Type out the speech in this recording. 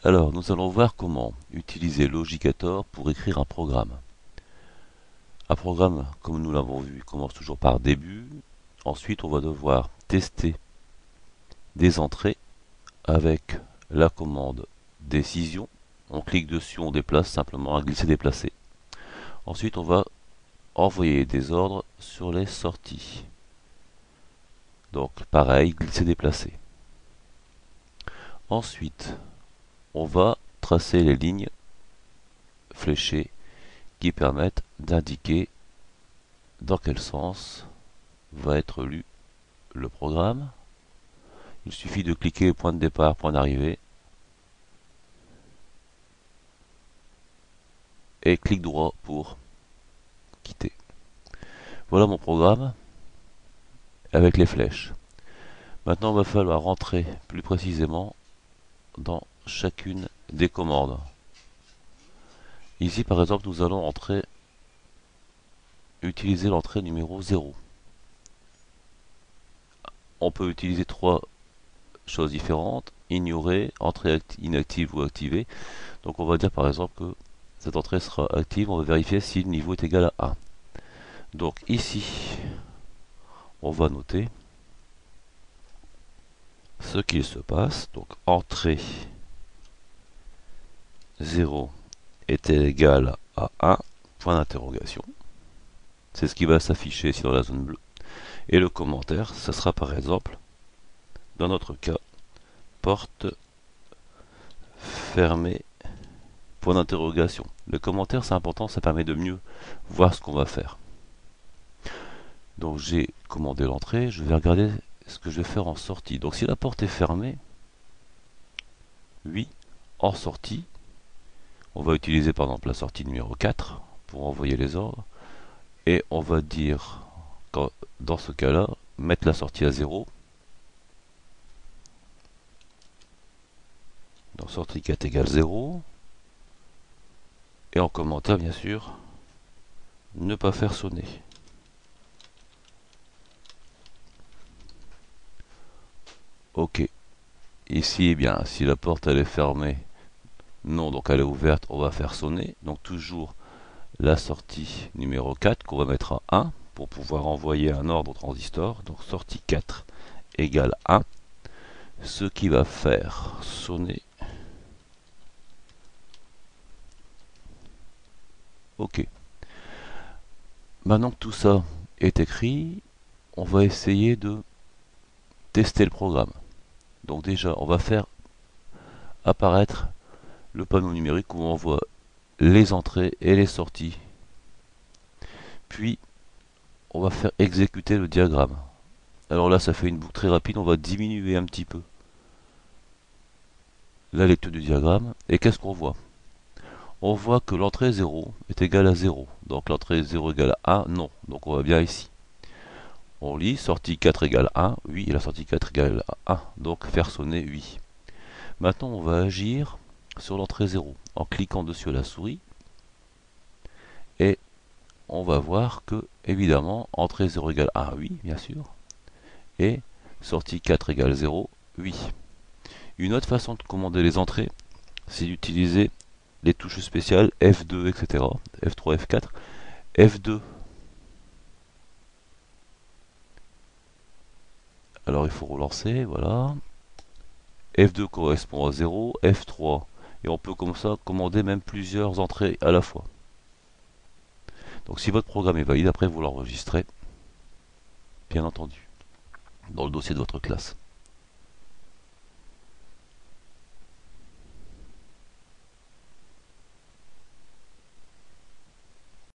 Alors, nous allons voir comment utiliser Logicator pour écrire un programme. Un programme, comme nous l'avons vu, commence toujours par début. Ensuite, on va devoir tester des entrées avec la commande décision. On clique dessus, on déplace simplement à glisser-déplacer. Ensuite, on va envoyer des ordres sur les sorties. Donc, pareil, glisser-déplacer. Ensuite, on va tracer les lignes fléchées qui permettent d'indiquer dans quel sens va être lu le programme. Il suffit de cliquer point de départ, point d'arrivée et clic droit pour quitter. Voilà mon programme avec les flèches. Maintenant, il va falloir rentrer plus précisément dans chacune des commandes. Ici, par exemple, nous allons utiliser l'entrée numéro 0. On peut utiliser trois choses différentes: ignorer, entrée inactive ou activée. Donc on va dire par exemple que cette entrée sera active, on va vérifier si le niveau est égal à 1. Donc ici, on va noter ce qu'il se passe. Donc entrée 0 est égal à 1, point d'interrogation. C'est ce qui va s'afficher ici dans la zone bleue. Et le commentaire, ça sera par exemple, dans notre cas, porte fermée, point d'interrogation. Le commentaire, c'est important, ça permet de mieux voir ce qu'on va faire. Donc j'ai commandé l'entrée, je vais regarder ce que je vais faire en sortie. Donc si la porte est fermée, oui, en sortie, on va utiliser par exemple la sortie numéro 4 pour envoyer les ordres. Et on va dire, dans ce cas-là, mettre la sortie à 0. Donc sortie 4 égale 0. Et en commentaire, bien sûr, ne pas faire sonner. Ok. Ici, eh bien, si la porte elle est fermée, non, donc elle est ouverte, on va faire sonner. Donc toujours la sortie numéro 4 qu'on va mettre à 1 pour pouvoir envoyer un ordre au transistor. Donc sortie 4 égale 1, ce qui va faire sonner. Ok. Maintenant que tout ça est écrit, on va essayer de tester le programme. Donc déjà, on va faire apparaître le panneau numérique où on voit les entrées et les sorties. Puis, on va faire exécuter le diagramme. Alors là, ça fait une boucle très rapide, on va diminuer un petit peu la lecture du diagramme. Et qu'est-ce qu'on voit? On voit que l'entrée 0 est égale à 0. Donc l'entrée 0 égale à 1, non. Donc on va bien ici. On lit sortie 4 égale 1, oui, et la sortie 4 égale à 1. Donc faire sonner oui. Maintenant, on va agir sur l'entrée 0 en cliquant dessus à la souris. Et on va voir que, évidemment, entrée 0 égale 1, oui, bien sûr. Et sortie 4 égale 0, oui. Une autre façon de commander les entrées, c'est d'utiliser les touches spéciales F2, etc. F3, F4. F2. Alors il faut relancer, voilà. F2 correspond à 0, F3. Et on peut comme ça commander même plusieurs entrées à la fois. Donc si votre programme est valide, après vous l'enregistrez, bien entendu, dans le dossier de votre classe.